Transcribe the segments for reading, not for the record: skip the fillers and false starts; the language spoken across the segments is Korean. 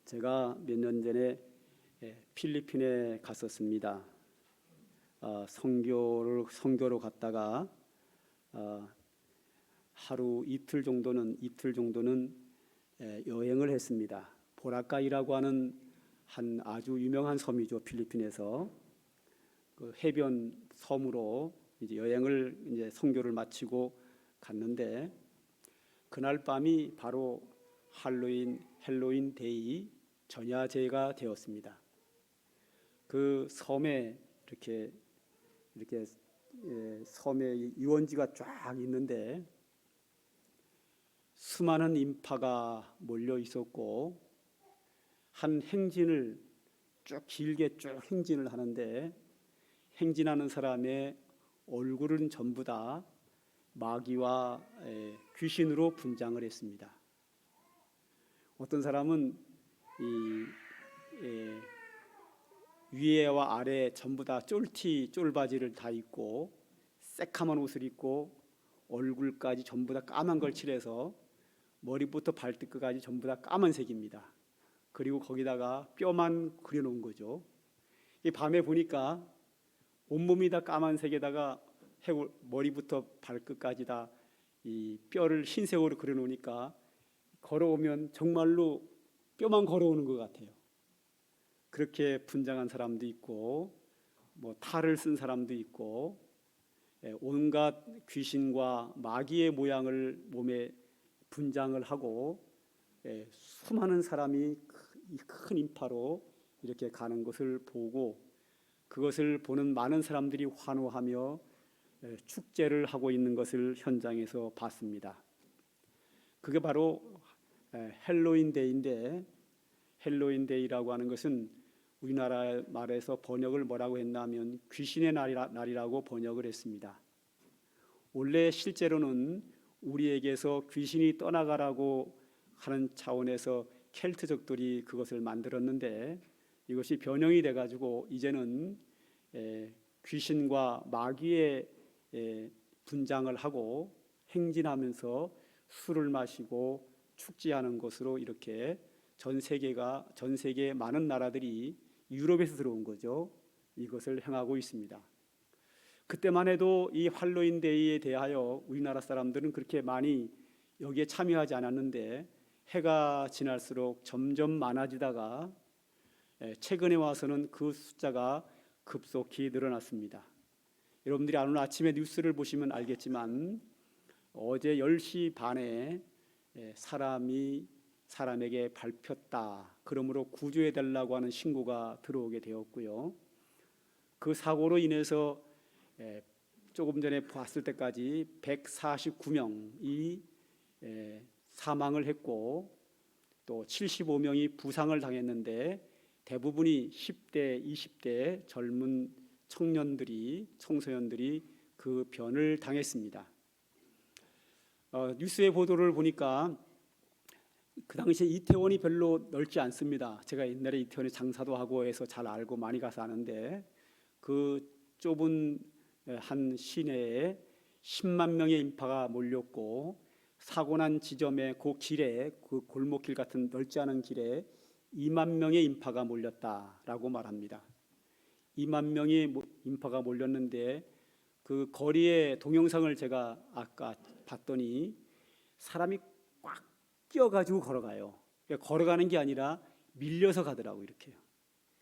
제가 몇 년 전에 필리핀에 갔었습니다. 선교로 갔다가 하루 이틀 정도는 여행을 했습니다. 보라카이라고 하는 한 아주 유명한 섬이죠. 필리핀에서 그 해변 섬으로 이제 여행을 이제 선교를 마치고 갔는데, 그날 밤이 바로 헬로윈 데이 전야제가 되었습니다. 그 섬에 이렇게 섬에 유원지가 쫙 있는데 수많은 인파가 몰려 있었고, 한 행진을 길게 행진을 하는데, 행진하는 사람의 얼굴은 전부 다 마귀와 귀신으로 분장을 했습니다. 어떤 사람은 위에와 아래 전부 다 쫄바지를 다 입고 새카만 옷을 입고 얼굴까지 전부 다 까만 걸 칠해서 머리부터 발끝까지 전부 다 까만색입니다. 그리고 거기다가 뼈만 그려놓은 거죠. 이 밤에 보니까 온몸이 다 까만색에다가 머리부터 발끝까지 다 이 뼈를 흰색으로 그려놓으니까 걸어오면 정말로 뼈만 걸어오는 것 같아요. 그렇게 분장한 사람도 있고, 탈을 쓴 사람도 있고, 온갖 귀신과 마귀의 모양을 몸에 분장을 하고, 수많은 사람이 큰 인파로 이렇게 가는 것을 보고, 그것을 보는 많은 사람들이 환호하며 축제를 하고 있는 것을 현장에서 봤습니다. 그게 바로 헬로윈 데이인데, 헬로윈 데이라고 하는 것은 우리나라 말에서 번역을 뭐라고 했냐면 귀신의 날이라고 번역을 했습니다. 원래 실제로는 우리에게서 귀신이 떠나가라고 하는 차원에서 켈트족들이 그것을 만들었는데, 이것이 변형이 돼가지고 이제는 귀신과 마귀의 분장을 하고 행진하면서 술을 마시고 축제하는 것으로 이렇게 전 세계 많은 나라들이 유럽에서 들어온 거죠. 이것을 행하고 있습니다. 그때만 해도 이 할로윈 데이에 대하여 우리나라 사람들은 그렇게 많이 여기에 참여하지 않았는데, 해가 지날수록 점점 많아지다가 최근에 와서는 그 숫자가 급속히 늘어났습니다. 여러분들이 오늘 아침에 뉴스를 보시면 알겠지만, 어제 10시 반에 사람에게 밟혔다, 그러므로 구조해 달라고 하는 신고가 들어오게 되었고요. 그 사고로 인해서 조금 전에 봤을 때까지 149명이 사망을 했고, 또 75명이 부상을 당했는데, 대부분이 10대, 20대 젊은 청소년들이 그 변을 당했습니다. 뉴스의 보도를 보니까 그 당시에 이태원이 별로 넓지 않습니다. 제가 옛날에 이태원에 장사도 하고 해서 잘 알고 많이 가서 아는데, 그 좁은 한 시내에 10만 명의 인파가 몰렸고, 사고 난 지점에 그 골목길 같은 넓지 않은 길에 2만 명의 인파가 몰렸다라고 말합니다. 2만 명의 인파가 몰렸는데, 그 거리의 동영상을 제가 아까 봤더니 사람이 꽉 끼어가지고 걸어가요. 그러니까 걸어가는 게 아니라 밀려서 가더라고요. 이렇게요.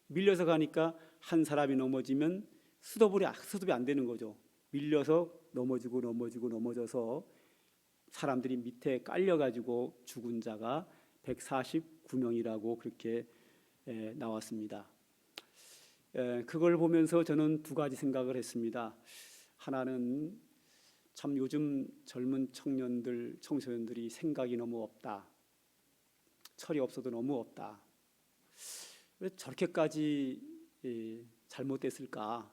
밀려서 가니까 한 사람이 넘어지면 수습이 안 되는 거죠. 밀려서 넘어져서 사람들이 밑에 깔려가지고 죽은 자가 149명이라고 그렇게 나왔습니다. 그걸 보면서 저는 두 가지 생각을 했습니다. 하나는 참 요즘 젊은 청소년들이 생각이 너무 없다. 철이 없어도 너무 없다. 왜 저렇게까지 잘못됐을까?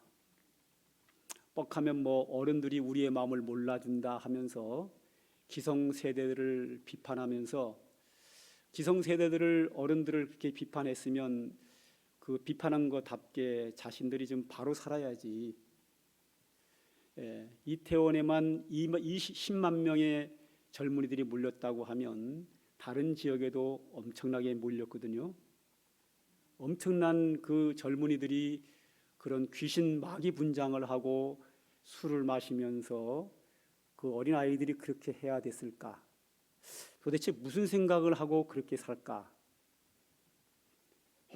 뻑하면 어른들이 우리의 마음을 몰라준다 하면서 기성세대들을 비판하면서, 기성세대들을 어른들을 그렇게 비판했으면 그 비판한 것답게 자신들이 좀 바로 살아야지. 이태원에만 10만 명의 젊은이들이 몰렸다고 하면 다른 지역에도 엄청나게 몰렸거든요. 엄청난 그 젊은이들이 그런 귀신 마귀 분장을 하고 술을 마시면서 그 어린 아이들이 그렇게 해야 됐을까? 도대체 무슨 생각을 하고 그렇게 살까?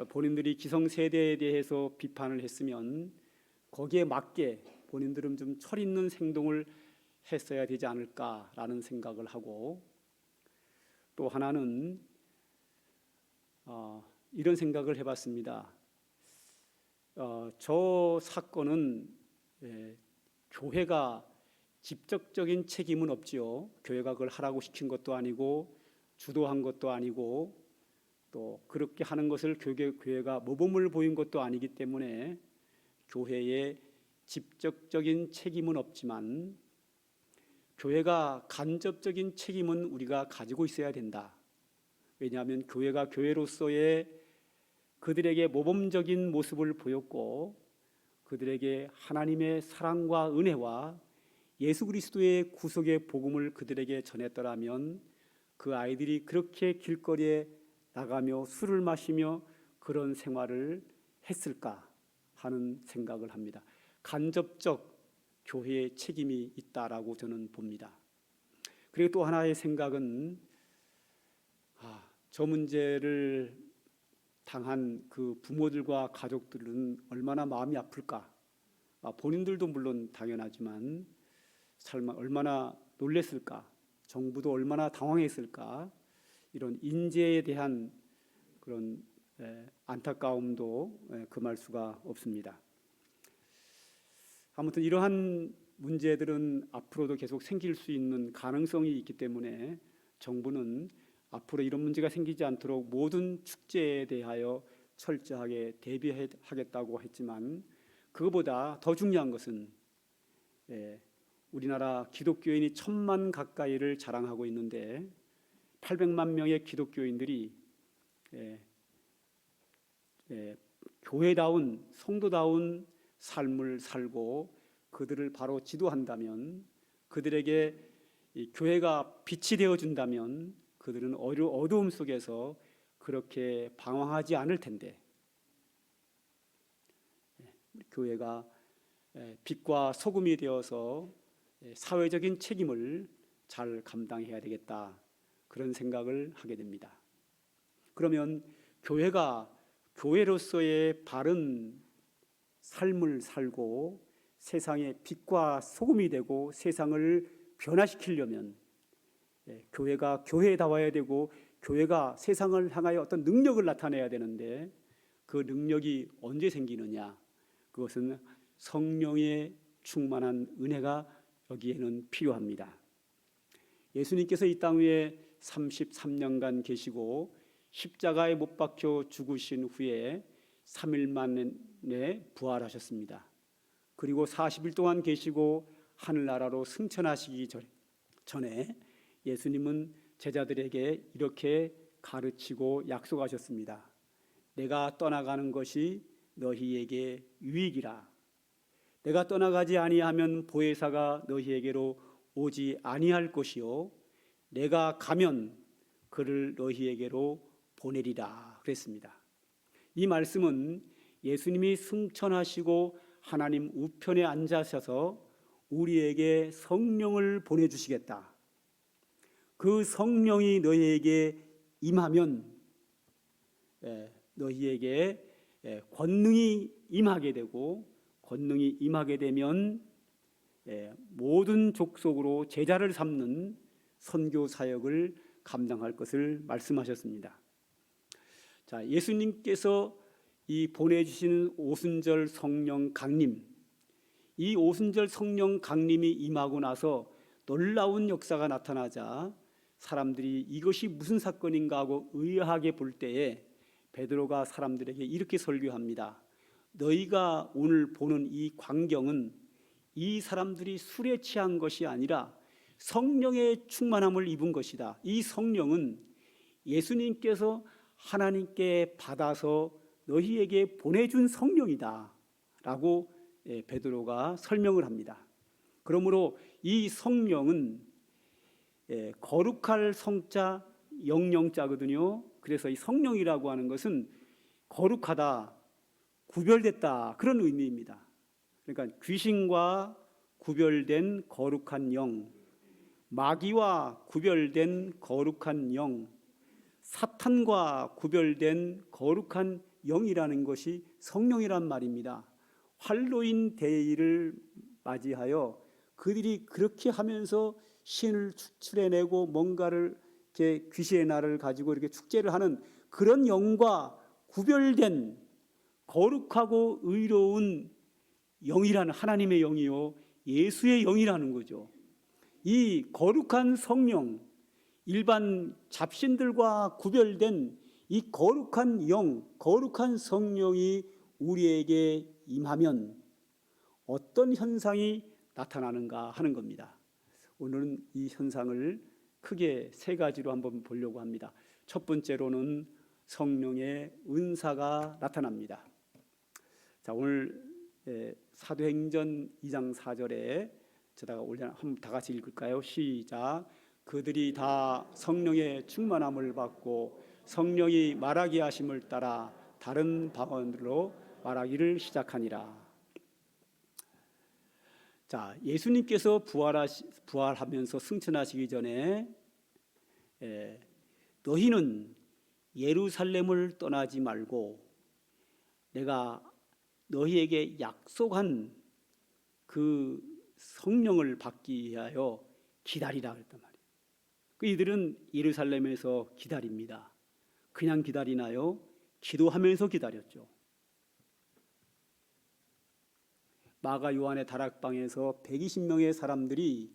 본인들이 기성세대에 대해서 비판을 했으면 거기에 맞게 본인들은 좀 철 있는 행동을 했어야 되지 않을까라는 생각을 하고, 또 하나는 이런 생각을 해봤습니다. 저 사건은 교회가 직접적인 책임은 없지요. 교회가 그걸 하라고 시킨 것도 아니고 주도한 것도 아니고 또 그렇게 하는 것을 교회가 모범을 보인 것도 아니기 때문에 교회의 직접적인 책임은 없지만 교회가 간접적인 책임은 우리가 가지고 있어야 된다. 왜냐하면 교회가 교회로서의 그들에게 모범적인 모습을 보였고 그들에게 하나님의 사랑과 은혜와 예수 그리스도의 구속의 복음을 그들에게 전했더라면 그 아이들이 그렇게 길거리에 나가며 술을 마시며 그런 생활을 했을까 하는 생각을 합니다. 간접적 교회의 책임이 있다라고 저는 봅니다. 그리고 또 하나의 생각은 저 문제를 당한 그 부모들과 가족들은 얼마나 마음이 아플까? 본인들도 물론 당연하지만 얼마나 놀랬을까? 정부도 얼마나 당황했을까? 이런 인재에 대한 그런 안타까움도 금할 수가 없습니다. 아무튼 이러한 문제들은 앞으로도 계속 생길 수 있는 가능성이 있기 때문에 정부는 앞으로 이런 문제가 생기지 않도록 모든 축제에 대하여 철저하게 대비하겠다고 했지만 그것보다 더 중요한 것은 우리나라 기독교인이 1,000만 가까이를 자랑하고 있는데 800만 명의 기독교인들이 교회다운 성도다운 삶을 살고 그들을 바로 지도한다면, 그들에게 이 교회가 빛이 되어준다면 그들은 어두움 속에서 그렇게 방황하지 않을 텐데, 교회가 빛과 소금이 되어서 사회적인 책임을 잘 감당해야 되겠다, 그런 생각을 하게 됩니다. 그러면 교회가 교회로서의 바른 삶을 살고 세상의 빛과 소금이 되고 세상을 변화시키려면 교회가 교회다워야 되고 교회가 세상을 향하여 어떤 능력을 나타내야 되는데 그 능력이 언제 생기느냐? 그것은 성령의 충만한 은혜가 여기에는 필요합니다. 예수님께서 이 땅 위에 33년간 계시고 십자가에 못 박혀 죽으신 후에 3일 만에 부활하셨습니다. 그리고 40일 동안 계시고 하늘나라로 승천하시기 전에 예수님은 제자들에게 이렇게 가르치고 약속하셨습니다. 내가 떠나가는 것이 너희에게 유익이라. 내가 떠나가지 아니하면 보혜사가 너희에게로 오지 아니할 것이요 내가 가면 그를 너희에게로 보내리라 그랬습니다. 이 말씀은 예수님이 승천하시고 하나님 우편에 앉으셔서 우리에게 성령을 보내주시겠다. 그 성령이 너희에게 임하면 너희에게 권능이 임하게 되고, 권능이 임하게 되면 모든 족속으로 제자를 삼는 선교 사역을 감당할 것을 말씀하셨습니다. 자, 예수님께서 이 보내주시는 오순절 성령 강림, 이 오순절 성령 강림이 임하고 나서 놀라운 역사가 나타나자 사람들이 이것이 무슨 사건인가 하고 의아하게 볼 때에 베드로가 사람들에게 이렇게 설교합니다. 너희가 오늘 보는 이 광경은 이 사람들이 술에 취한 것이 아니라 성령의 충만함을 입은 것이다. 이 성령은 예수님께서 하나님께 받아서 너희에게 보내준 성령이다 라고 베드로가 설명을 합니다. 그러므로 이 성령은 거룩할 성자 영영자거든요. 그래서 이 성령이라고 하는 것은 거룩하다, 구별됐다 그런 의미입니다. 그러니까 귀신과 구별된 거룩한 영, 마귀와 구별된 거룩한 영, 사탄과 구별된 거룩한 영이라는 것이 성령이란 말입니다. 활로인 대의를 맞이하여 그들이 그렇게 하면서 신을 추출해내고 뭔가를 이렇게 귀신의 날을 가지고 이렇게 축제를 하는 그런 영과 구별된 거룩하고 의로운 영이라는 하나님의 영이요 예수의 영이라는 거죠. 이 거룩한 성령, 일반 잡신들과 구별된 이 거룩한 영, 거룩한 성령이 우리에게 임하면 어떤 현상이 나타나는가 하는 겁니다. 오늘은 이 현상을 크게 세 가지로 한번 보려고 합니다. 첫 번째로는 성령의 은사가 나타납니다. 자, 오늘 사도행전 2장 4절에 저다가 한번 다 같이 읽을까요? 시작. 그들이 다 성령의 충만함을 받고 성령이 말하게 하심을 따라 다른 방언으로 말하기를 시작하니라. 자, 예수님께서 부활하면서 승천하시기 전에 너희는 예루살렘을 떠나지 말고 내가 너희에게 약속한 그 성령을 받기 위하여 기다리라 그랬단 말이에요. 이들은 예루살렘에서 기다립니다. 그냥 기다리나요? 기도하면서 기다렸죠. 마가 요한의 다락방에서 120명의 사람들이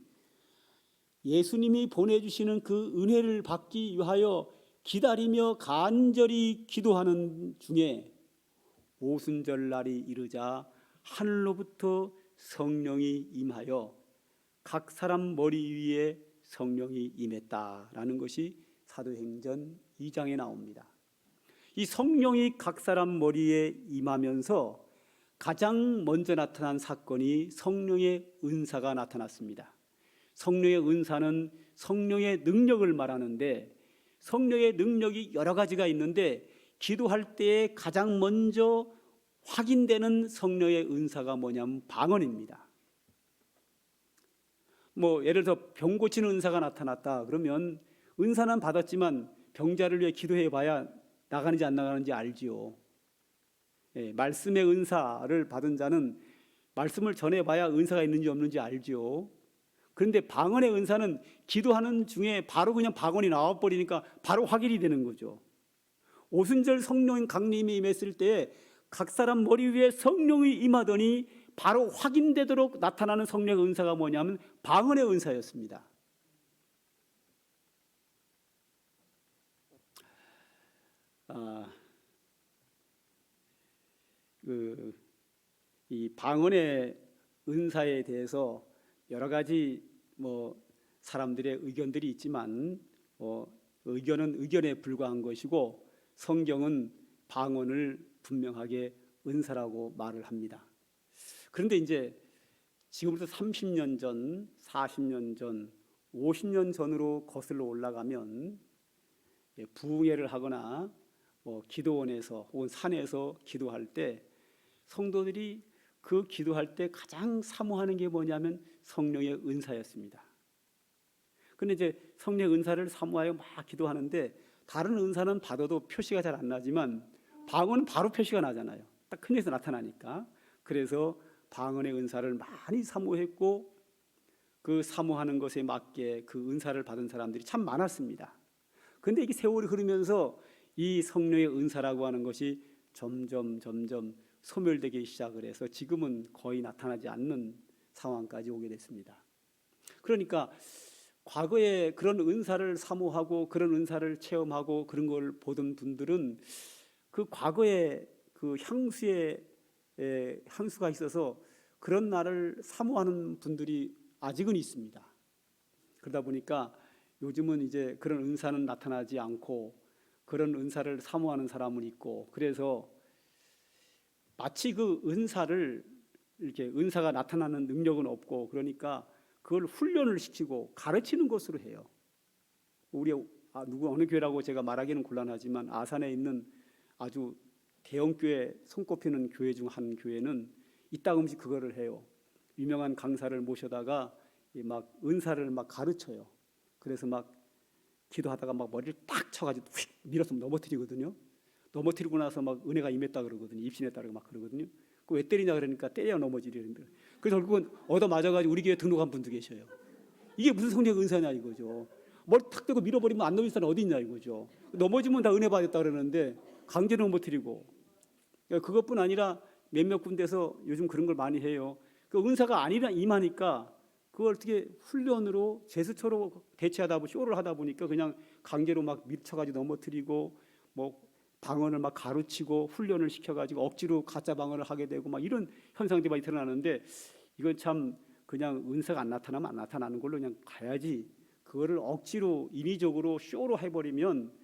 예수님이 보내주시는 그 은혜를 받기 위하여 기다리며 간절히 기도하는 중에 오순절 날이 이르자 하늘로부터 성령이 임하여 각 사람 머리 위에 성령이 임했다라는 것이 사도행전 2장에 나옵니다. 이 성령이 각 사람 머리에 임하면서 가장 먼저 나타난 사건이 성령의 은사가 나타났습니다. 성령의 은사는 성령의 능력을 말하는데 성령의 능력이 여러 가지가 있는데 기도할 때에 가장 먼저 확인되는 성령의 은사가 뭐냐면 방언입니다. 예를 들어 병 고치는 은사가 나타났다 그러면 은사는 받았지만 병자를 위해 기도해 봐야 나가는지 안 나가는지 알지요. 말씀의 은사를 받은 자는 말씀을 전해봐야 은사가 있는지 없는지 알지요. 그런데 방언의 은사는 기도하는 중에 바로 그냥 방언이 나와버리니까 바로 확인이 되는 거죠. 오순절 성령 강림이 임했을 때 각 사람 머리 위에 성령이 임하더니 바로 확인되도록 나타나는 성령의 은사가 뭐냐면 방언의 은사였습니다. 이 방언의 은사에 대해서 여러 가지 사람들의 의견들이 있지만 의견은 의견에 불과한 것이고 성경은 방언을 분명하게 은사라고 말을 합니다. 그런데 이제 지금부터 30년 전, 40년 전, 50년 전으로 거슬러 올라가면 부흥회를 하거나 기도원에서 혹은 산에서 기도할 때 성도들이 그 기도할 때 가장 사모하는 게 뭐냐면 성령의 은사였습니다. 그런데 이제 성령의 은사를 사모하여 막 기도하는데 다른 은사는 받아도 표시가 잘 안 나지만 방언은 바로 표시가 나잖아요. 딱 큰 데서 나타나니까. 그래서 방언의 은사를 많이 사모했고 그 사모하는 것에 맞게 그 은사를 받은 사람들이 참 많았습니다. 그런데 이게 세월이 흐르면서 이 성령의 은사라고 하는 것이 점점 소멸되기 시작을 해서 지금은 거의 나타나지 않는 상황까지 오게 됐습니다. 그러니까 과거에 그런 은사를 사모하고 그런 은사를 체험하고 그런 걸 보던 분들은 그 과거에 그 향수가 있어서 그런 날을 사모하는 분들이 아직은 있습니다. 그러다 보니까 요즘은 이제 그런 은사는 나타나지 않고 그런 은사를 사모하는 사람은 있고 그래서 마치 그 은사를 이렇게 은사가 나타나는 능력은 없고 그러니까 그걸 훈련을 시키고 가르치는 것으로 해요. 우리 누구 어느 교회라고 제가 말하기는 곤란하지만 아산에 있는 아주 대형교회 손꼽히는 교회 중 한 교회는 이따금씩 그거를 해요. 유명한 강사를 모셔다가 막 은사를 막 가르쳐요. 그래서 막 기도하다가 막 머리를 딱 쳐가지고 휙 밀어서 넘어뜨리거든요. 넘어뜨리고 나서 막 은혜가 임했다 그러거든요. 입신했다 막 그러거든요. 그 왜 때리냐 그러니까 때려야 넘어지려는데. 그래서 결국은 얻어 맞아가지고 우리 교회 등록한 분도 계셔요. 이게 무슨 성령 은사냐 이거죠. 머리 탁 대고 밀어버리면 안 넘어질 사람 어디 있냐 이거죠. 넘어지면 다 은혜 받았다 그러는데 강제로 넘어뜨리고. 그것뿐 아니라 몇몇 군데서 요즘 그런 걸 많이 해요. 그 은사가 아니라 임하니까 그걸 어떻게 훈련으로 제스처로 대체하다 보니 쇼를 하다 보니까 그냥 강제로 막 밀쳐가지고 넘어뜨리고 뭐 방언을 막 가르치고 훈련을 시켜가지고 억지로 가짜 방언을 하게 되고 막 이런 현상들이 많이 드러나는데 이건 참 그냥 은사가 안 나타나면 안 나타나는 걸로 그냥 가야지 그거를 억지로 인위적으로 쇼로 해버리면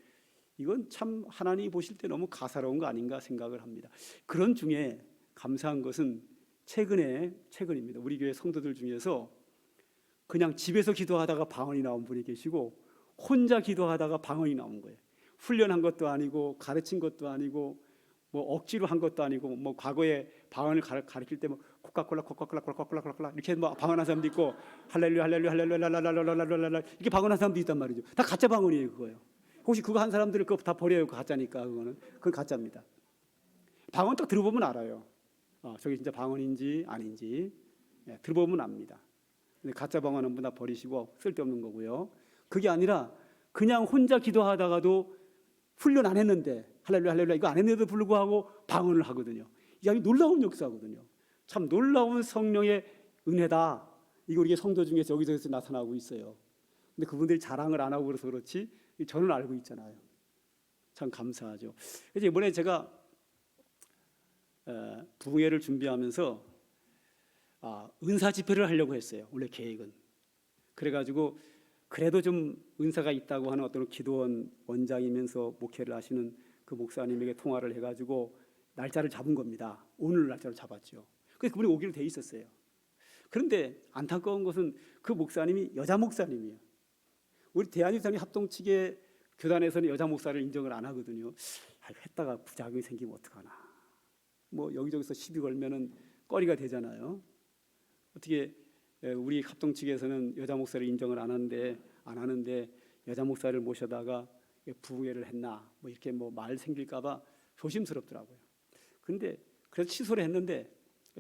이건 참 하나님이 보실 때 너무 가사로운 거 아닌가 생각을 합니다. 그런 중에 감사한 것은 최근입니다. 우리 교회 성도들 중에서 그냥 집에서 기도하다가 방언이 나온 분이 계시고 혼자 기도하다가 방언이 나온 거예요. 훈련한 것도 아니고 가르친 것도 아니고 뭐 억지로 한 것도 아니고 뭐 과거에 방언을 가르칠 때 뭐 코카콜라 이렇게 뭐 방언한 사람도 있고 할렐루야 할렐루야 할렐루야 할렐루야 이렇게 방언한 사람도 있단 말이죠. 다 가짜 방언이에요 그거예요. 혹시 그거 한 사람들을 그거 다 버려요. 가짜니까 그건 가짜입니다. 방언 딱 들어보면 알아요. 저게 진짜 방언인지 아닌지 들어보면 압니다. 근데 가짜 방언은 다 버리시고 쓸데없는 거고요. 그게 아니라 그냥 혼자 기도하다가도 훈련 안 했는데 할렐루야 할렐루야 이거 안 했는데도 불구하고 방언을 하거든요. 이게 아주 놀라운 역사거든요. 참 놀라운 성령의 은혜다. 이거 우리 성도 중에서 여기저기서 나타나고 있어요. 근데 그분들이 자랑을 안 하고 그래서 그렇지 저는 알고 있잖아요. 참 감사하죠. 그래서 이번에 제가 부흥회를 준비하면서 은사 집회를 하려고 했어요. 원래 계획은. 그래가지고 그래도 좀 은사가 있다고 하는 어떤 기도원 원장이면서 목회를 하시는 그 목사님에게 통화를 해가지고 날짜를 잡은 겁니다. 오늘 날짜를 잡았죠. 그래서 그분이 오기로 돼 있었어요. 그런데 안타까운 것은 그 목사님이 여자 목사님이에요. 우리 대한유산리 합동 측의 교단에서는 여자 목사를 인정을 안 하거든요. 했다가 부작용이 생기면 어떡하나. 뭐 여기저기서 시비 걸면은 꺼리가 되잖아요. 어떻게 우리 합동 측에서는 여자 목사를 인정을 안 하는데 여자 목사를 모셔다가 부흥회를 했나 뭐 이렇게 뭐 말 생길까봐 조심스럽더라고요. 근데 그래서 취소를 했는데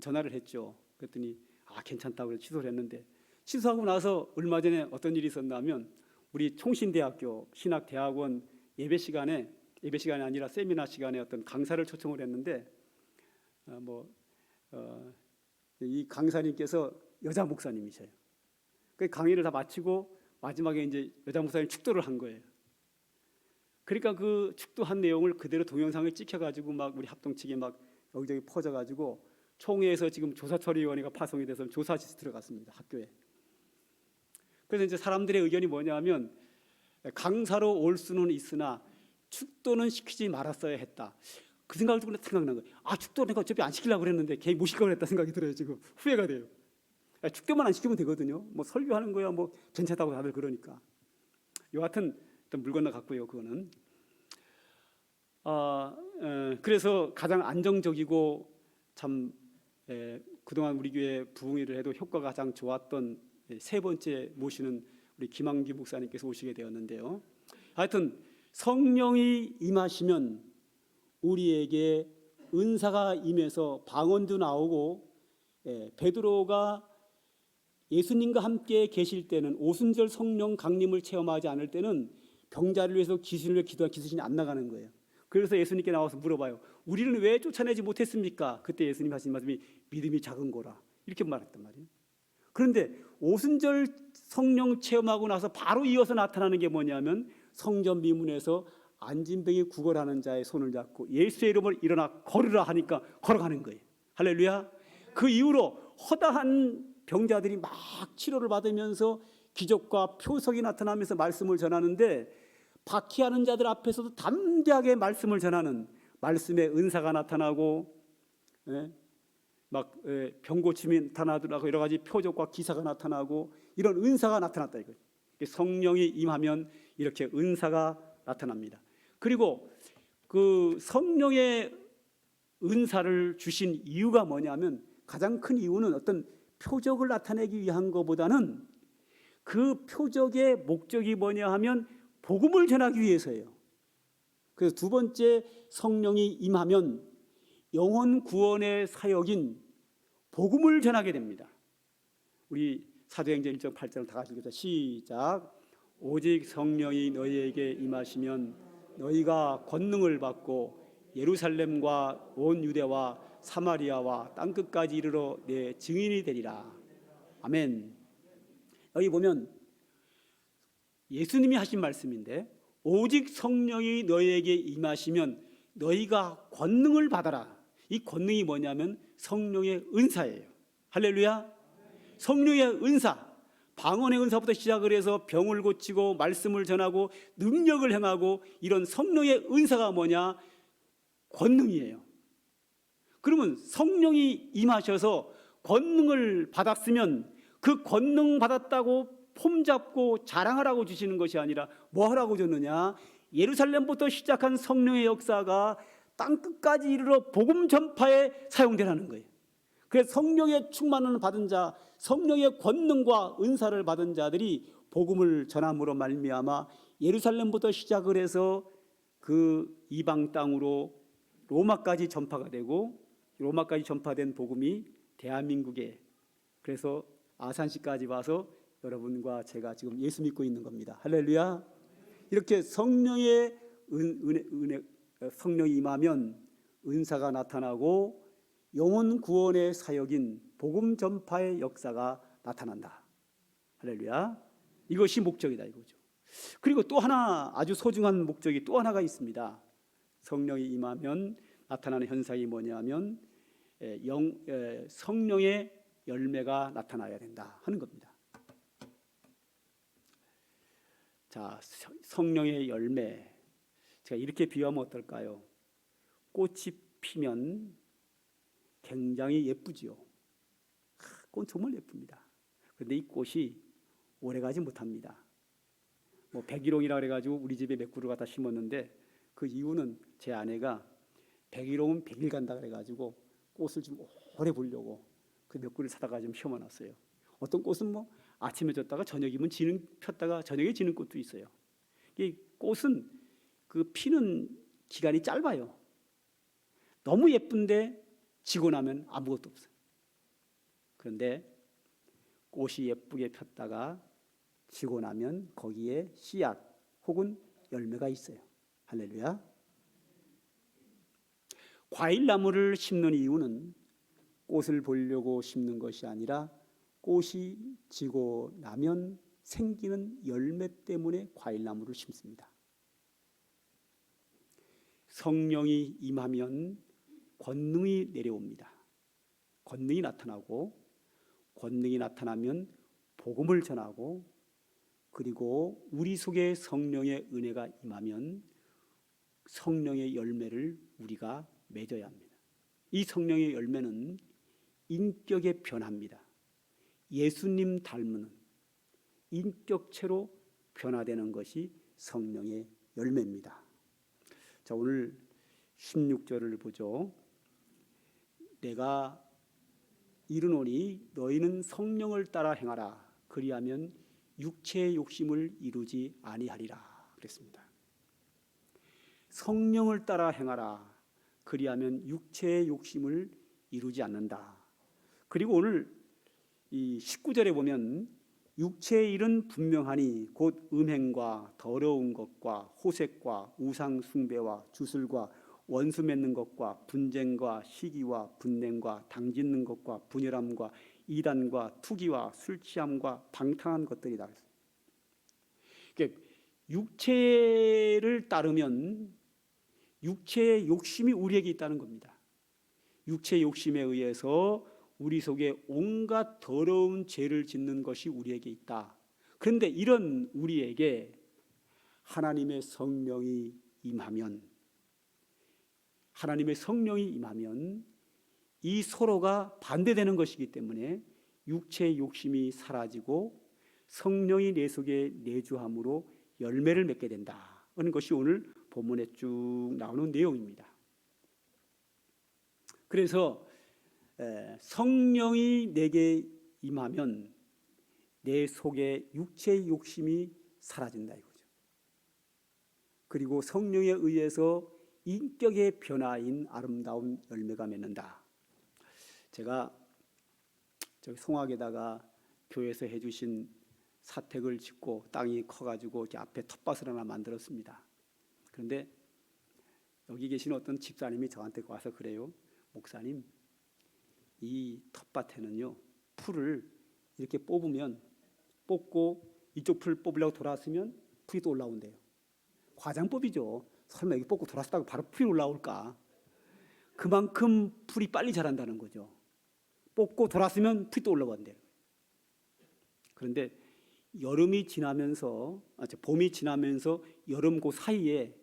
전화를 했죠. 그랬더니 괜찮다고 해서 취소를 했는데 취소하고 나서 얼마 전에 어떤 일이 있었냐면 우리 총신대학교 신학대학원 예배 시간이 아니라 세미나 시간에 어떤 강사를 초청을 했는데 이 강사님께서 여자 목사님이셔요. 그 강의를 다 마치고 마지막에 이제 여자 목사님 축도를 한 거예요. 그러니까 그 축도한 내용을 그대로 동영상을 찍혀가지고 막 우리 합동 측에 막 여기저기 퍼져가지고 총회에서 지금 조사처리위원회가 파송이 돼서 조사실에 들어갔습니다. 학교에. 그래서 이제 사람들의 의견이 뭐냐면 강사로 올 수는 있으나 축도는 시키지 말았어야 했다. 그 생각을 듣고 생각난 거예요. 축도 내가 어차피 안 시키려고 그랬는데 걔 못 시키려고 했다 생각이 들어요. 지금 후회가 돼요. 축도만 안 시키면 되거든요. 뭐 설교하는 거야 뭐 괜찮다고 다들 그러니까. 여하튼 물 건너 갔고요. 그거는. 그래서 가장 안정적이고 참 그동안 우리 교회 부흥회를 해도 효과가 가장 좋았던 세 번째 모시는 우리 김한기 목사님께서 오시게 되었는데요. 하여튼 성령이 임하시면 우리에게 은사가 임해서 방언도 나오고 베드로가 예수님과 함께 계실 때는 오순절 성령 강림을 체험하지 않을 때는 병자를 위해서 기신을 기도한 기신이 안 나가는 거예요. 그래서 예수님께 나와서 물어봐요. 우리는 왜 쫓아내지 못했습니까? 그때 예수님 하신 말씀이 믿음이 작은 거라 이렇게 말했단 말이에요. 그런데 오순절 성령 체험하고 나서 바로 이어서 나타나는 게 뭐냐면 성전 미문에서 안진병이 구걸하는 자의 손을 잡고 예수의 이름을 일어나 걸으라 하니까 걸어가는 거예요. 할렐루야. 그 이후로 허다한 병자들이 막 치료를 받으면서 기적과 표석이 나타나면서 말씀을 전하는데 박해하는 자들 앞에서도 담대하게 말씀을 전하는 말씀의 은사가 나타나고 병 고침이 나타나더라고 여러 가지 표적과 기사가 나타나고 이런 은사가 나타났다 이거예요. 성령이 임하면 이렇게 은사가 나타납니다. 그리고 그 성령의 은사를 주신 이유가 뭐냐면, 가장 큰 이유는 어떤 표적을 나타내기 위한 것보다는 그 표적의 목적이 뭐냐 하면 복음을 전하기 위해서예요. 그래서 두 번째, 성령이 임하면 영혼 구원의 사역인 복음을 전하게 됩니다. 우리 사도행전 1.8절을 다 같이 읽자. 시작. 오직 성령이 너희에게 임하시면 너희가 권능을 받고 예루살렘과 온 유대와 사마리아와 땅끝까지 이르러 내 증인이 되리라. 아멘. 여기 보면 예수님이 하신 말씀인데, 오직 성령이 너희에게 임하시면 너희가 권능을 받아라. 이 권능이 뭐냐면 성령의 은사예요. 할렐루야. 성령의 은사, 방언의 은사부터 시작을 해서 병을 고치고 말씀을 전하고 능력을 행하고, 이런 성령의 은사가 뭐냐? 권능이에요. 그러면 성령이 임하셔서 권능을 받았으면 그 권능 받았다고 폼잡고 자랑하라고 주시는 것이 아니라 뭐 하라고 줬느냐? 예루살렘부터 시작한 성령의 역사가 땅끝까지 이르러 복음 전파에 사용되라는 거예요. 그래서 성령의 충만을 받은 자, 성령의 권능과 은사를 받은 자들이 복음을 전함으로 말미암아 예루살렘부터 시작을 해서 그 이방 땅으로 로마까지 전파가 되고, 로마까지 전파된 복음이 대한민국에, 그래서 아산시까지 와서 여러분과 제가 지금 예수 믿고 있는 겁니다. 할렐루야. 이렇게 성령의 성령이 임하면 은사가 나타나고 영혼 구원의 사역인 복음 전파의 역사가 나타난다. 할렐루야. 이것이 목적이다 이거죠. 그리고 또 하나 아주 소중한 목적이 또 하나가 있습니다. 성령이 임하면 나타나는 현상이 뭐냐면 성령의 열매가 나타나야 된다 하는 겁니다. 자, 성령의 열매, 제가 이렇게 비유하면 어떨까요? 꽃이 피면 굉장히 예쁘지요. 꽃 정말 예쁩니다. 그런데 이 꽃이 오래가지 못합니다. 뭐 백일홍이라 그래가지고 우리 집에 몇 그루 갖다 심었는데, 그 이유는 제 아내가 백일홍은 100일 간다 그래가지고 꽃을 좀 오래 보려고 그 몇 그루 사다가 좀 심어놨어요. 어떤 꽃은 뭐 아침에 졌다가 저녁이면 폈다가 저녁에 지는 꽃도 있어요. 이 꽃은 그 피는 기간이 짧아요. 너무 예쁜데 지고 나면 아무것도 없어요. 그런데 꽃이 예쁘게 폈다가 지고 나면 거기에 씨앗 혹은 열매가 있어요. 할렐루야. 과일나무를 심는 이유는 꽃을 보려고 심는 것이 아니라 꽃이 지고 나면 생기는 열매 때문에 과일나무를 심습니다. 성령이 임하면 권능이 내려옵니다. 권능이 나타나고, 권능이 나타나면 복음을 전하고, 그리고 우리 속에 성령의 은혜가 임하면 성령의 열매를 우리가 맺어야 합니다. 이 성령의 열매는 인격의 변화입니다. 예수님 닮은 인격체로 변화되는 것이 성령의 열매입니다. 자, 오늘 16절을 보죠. 내가 이르노니 너희는 성령을 따라 행하라. 그리하면 육체의 욕심을 이루지 아니하리라 그랬습니다. 성령을 따라 행하라. 그리하면 육체의 욕심을 이루지 않는다. 그리고 오늘 이 19절에 보면 육체의 일은 분명하니 곧 음행과 더러운 것과 호색과 우상 숭배와 주술과 원수 맺는 것과 분쟁과 시기와 분냉과 당짓는 것과 분열함과 이단과 투기와 술 취함과 방탕한 것들이다. 그러니까 육체를 따르면 육체의 욕심이 우리에게 있다는 겁니다. 육체의 욕심에 의해서 우리 속에 온갖 더러운 죄를 짓는 것이 우리에게 있다. 그런데 이런 우리에게 하나님의 성령이 임하면, 이 서로가 반대되는 것이기 때문에 육체의 욕심이 사라지고 성령이 내 속에 내주함으로 열매를 맺게 된다 하는 것이 오늘 본문에 쭉 나오는 내용입니다. 그래서 성령이 내게 임하면 내 속에 육체의 욕심이 사라진다 이거죠. 그리고 성령에 의해서 인격의 변화인 아름다운 열매가 맺는다. 제가 저기 송악에다가 교회에서 해주신 사택을 짓고 땅이 커가지고 이렇게 앞에 텃밭을 하나 만들었습니다. 그런데 여기 계신 어떤 집사님이 저한테 와서 그래요. 목사님, 이 텃밭에는요 풀을 이렇게 뽑고 이쪽 풀 뽑으려고 돌아왔으면 풀이 또 올라온대요. 과장법이죠. 설마 여기 뽑고 돌아왔다고 바로 풀이 올라올까? 그만큼 풀이 빨리 자란다는 거죠. 뽑고 돌았으면 풀이 또 올라온대요. 그런데 봄이 지나면서 여름 그 사이에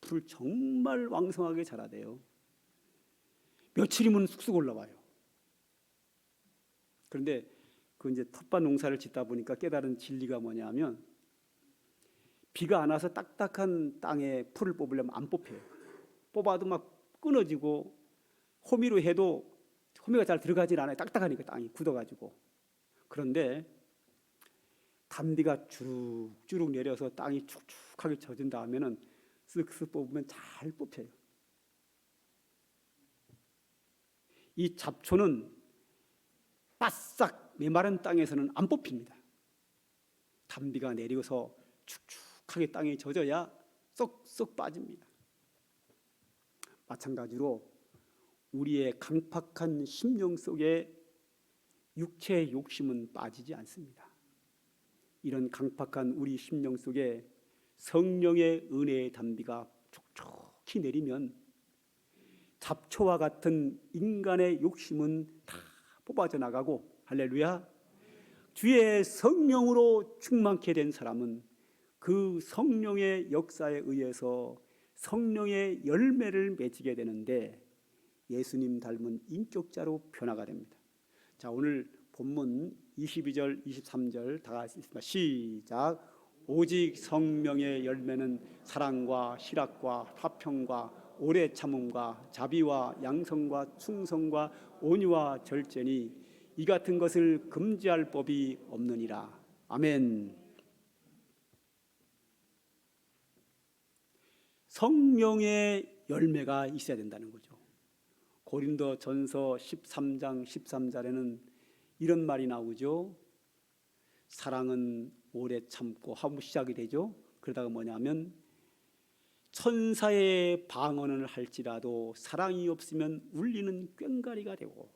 풀 정말 왕성하게 자라대요. 며칠이면 쑥쑥 올라와요. 그런데 그 이제 텃밭 농사를 짓다 보니까 깨달은 진리가 뭐냐면 비가 안 와서 딱딱한 땅에 풀을 뽑으려면 안 뽑혀요. 뽑아도 막 끊어지고 호미로 해도 호미가 잘 들어가질 않아요. 딱딱하니까 땅이 굳어가지고. 그런데 단비가 주룩주룩 내려서 땅이 축축하게 젖은 다음에는 쓱쓱 뽑으면 잘 뽑혀요. 이 잡초는 바싹 메마른 땅에서는 안 뽑힙니다. 단비가 내려서 축축하게 땅에 젖어야 쏙쏙 빠집니다. 마찬가지로 우리의 강팍한 심령 속에 육체의 욕심은 빠지지 않습니다. 이런 강팍한 우리 심령 속에 성령의 은혜의 단비가 촉촉히 내리면 잡초와 같은 인간의 욕심은 다 뽑아져 나가고, 할렐루야, 주의 성령으로 충만케 된 사람은 그 성령의 역사에 의해서 성령의 열매를 맺게 되는데 예수님 닮은 인격자로 변화가 됩니다. 자, 오늘 본문 22절 23절 다 같이 읽습니다. 시작. 오직 성령의 열매는 사랑과 희락과 화평과 오래 참음과 자비와 양성과 충성과 온유와 절제니 이 같은 것을 금지할 법이 없느니라. 아멘. 성령의 열매가 있어야 된다는 거죠. 고린도전서 13장 13절에는 이런 말이 나오죠. 사랑은 오래 참고 하고 시작이 되죠. 그러다가 뭐냐면 천사의 방언을 할지라도 사랑이 없으면 울리는 꽹과리가 되고,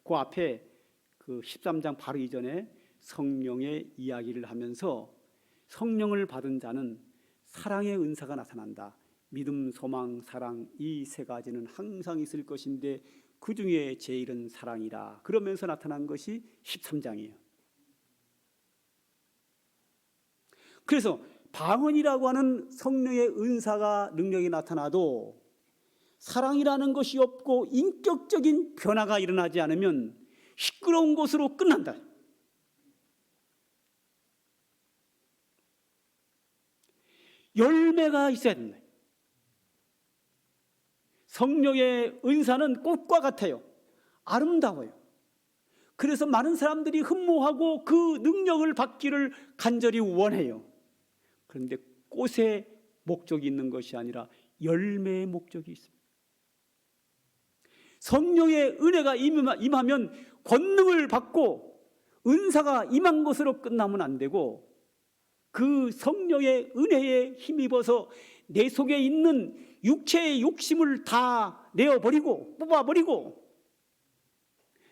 그 앞에 그 13장 바로 이전에 성령의 이야기를 하면서 성령을 받은 자는 사랑의 은사가 나타난다. 믿음, 소망, 사랑, 이 세 가지는 항상 있을 것인데 그 중에 제일은 사랑이라. 그러면서 나타난 것이 13장이에요. 그래서 방언이라고 하는 성령의 은사가 능력이 나타나도 사랑이라는 것이 없고 인격적인 변화가 일어나지 않으면 시끄러운 것으로 끝난다. 열매가 있어야 된다. 성령의 은사는 꽃과 같아요. 아름다워요. 그래서 많은 사람들이 흠모하고 그 능력을 받기를 간절히 원해요. 그런데 꽃의 목적이 있는 것이 아니라 열매의 목적이 있습니다. 성령의 은혜가 임하면 권능을 받고 은사가 임한 것으로 끝나면 안 되고, 그 성령의 은혜에 힘입어서 내 속에 있는 육체의 욕심을 다 내어버리고 뽑아버리고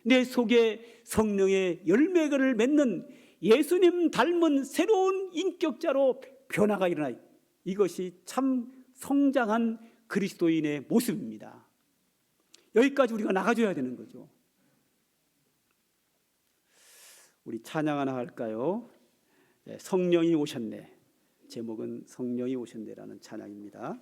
내 속에 성령의 열매를 맺는 예수님 닮은 새로운 인격자로 변화가 일어나요. 이것이 참 성장한 그리스도인의 모습입니다. 여기까지 우리가 나가줘야 되는 거죠. 우리 찬양 하나 할까요? 성령이 오셨네. 제목은 성령이 오셨네라는 찬양입니다.